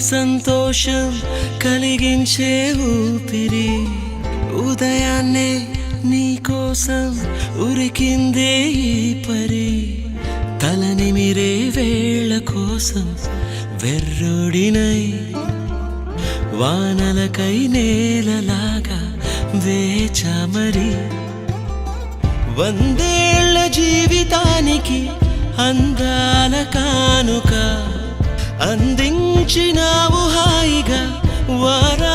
సంతోషం కలిగించే ఊపిరి ఉదయాన్నే నీకోసం ఉరికిందే ఈ పరి తలనిమిరే వేళ కోసం వెర్రుడినై వానలకై నేలలాగా వేచామరి వందేళ్ల జీవితానికి అందాల కానుక అందించినావు హాయిగా వారా